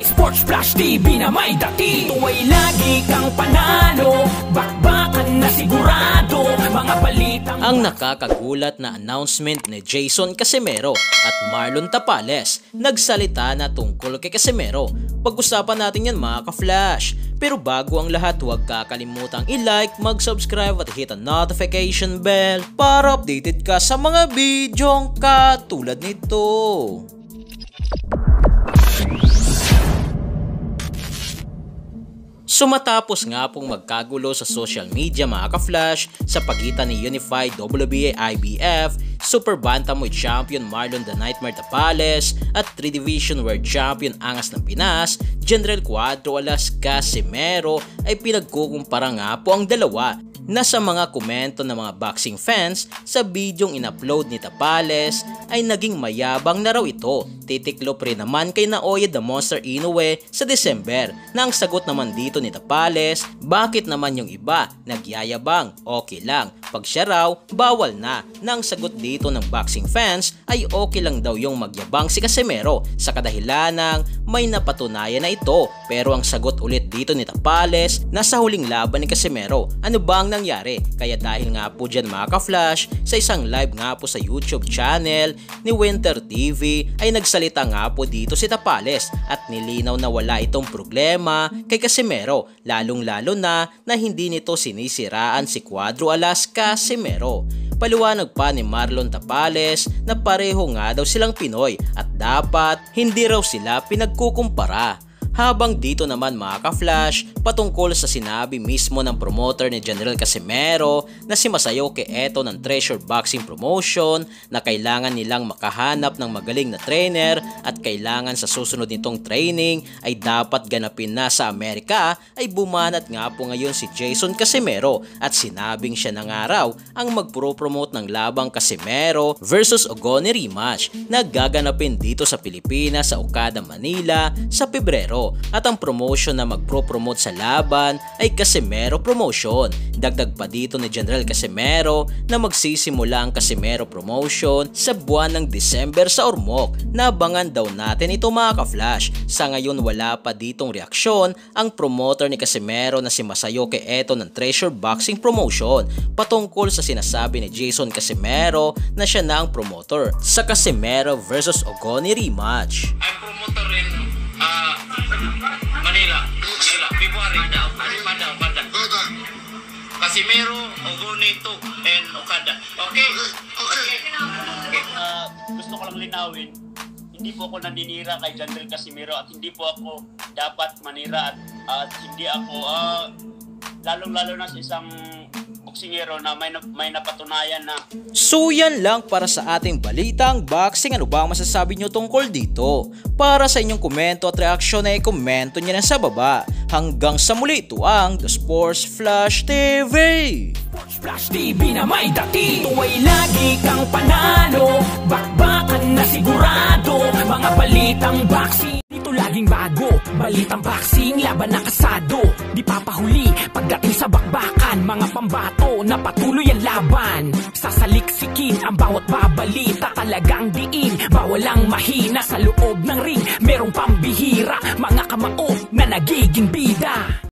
Sports Flash TV na may dati. Ito ay lagi kang panalo, bakbakan na sigurado, mga balitang... Ang nakakagulat na announcement ni Jason Casimero at Marlon Tapales. Nagsalita na tungkol kay Casimero. Pag-usapan natin yan mga ka-flash. Pero bago ang lahat, huwag kakalimutang i-like, mag-subscribe at hit ang notification bell para updated ka sa mga bidyong katulad nito. So matapos nga pong magkagulo sa social media mga ka-flash sa pagitan ni Unified WBA IBF, Super Bantamweight Champion Marlon The Nightmare Tapales at 3 Division World Champion Angas ng Pinas, General Cuadro Alas Casimero ay pinagkukumpara nga po ang dalawa na sa mga komento ng mga boxing fans sa bidyong in-upload ni Tapales ay naging mayabang na raw ito. Titiklop rin naman kay Naoya the Monster Inoue sa December na ang sagot naman dito ni Tapales, bakit naman yung iba nagyayabang, okay lang, pag siya raw bawal na. Nang sagot dito ng boxing fans ay okay lang daw yung magyabang si Casimero sa kadahilan ng may napatunayan na ito. Pero ang sagot ulit dito ni Tapales na sa huling laban ni Casimero, ano ba ang nangyari? Kaya dahil nga po dyan mga ka-flash, sa isang live nga po sa YouTube channel ni Winter TV ay nagsalita nga po dito si Tapales at nilinaw na wala itong problema kay Casimero, lalong lalo na hindi nito sinisiraan si Cuadro Alas Casimero. Paliwanag pa ni Marlon Tapales na pareho nga daw silang Pinoy at dapat hindi raw sila pinagkukumpara. Habang dito naman mga ka-flash, patungkol sa sinabi mismo ng promoter ni General Casimero na si Masayoke Eto ng Treasure Boxing Promotion na kailangan nilang makahanap ng magaling na trainer at kailangan sa susunod nitong training ay dapat ganapin na sa Amerika, ay bumanat nga po ngayon si Jason Casimero at sinabing siya na nga raw ang magpro-promote ng labang Casimero versus Ogoni rematch na gaganapin dito sa Pilipinas sa Okada, Manila sa Pebrero. At ang promotion na magpro-promote sa laban ay Casimero Promotion. Dagdag pa dito ni General Casimero na magsisimula ang Casimero Promotion sa buwan ng December sa Ormoc. Nabangan daw natin ito mga ka-flash. Sa ngayon wala pa ditong reaksyon ang promoter ni Casimero na si Masayoke Eto ng Treasure Boxing Promotion patungkol sa sinasabi ni Jason Casimero na siya na ang promoter sa Casimero versus Ogoni rematch. I'm promoter in Manila, February, Okada. Casimero, Ogoni, and Okada. Okay? Gusto ko lang linawin, hindi po ako naninira kay General Casimero at hindi po ako dapat manira at hindi ako, lalong-lalo na sa isang boksingero na may napatunayan na. So yan lang para sa ating balitang boxing. Ano ba ang masasabi nyo tungkol dito? Para sa inyong komento at reaksyon ay komento nyo na sa baba. Hanggang sa muli, ito ang The Sports Flash TV. Sports Flash TV na may dati. Ito ay lagi kang panalo, bakbakan na sigurado, mga balitang boxing. Dito laging bago, balitang boxing, laban na kasado. Di papahuli pagdating sa bakbakan, mga pambato na patuloy ang laban. Sasaliksikin ang bawat babalita, talagang diin, bawal ang mahina sa loob ng ring. Merong pambihira, mga kamao na nagiging bida.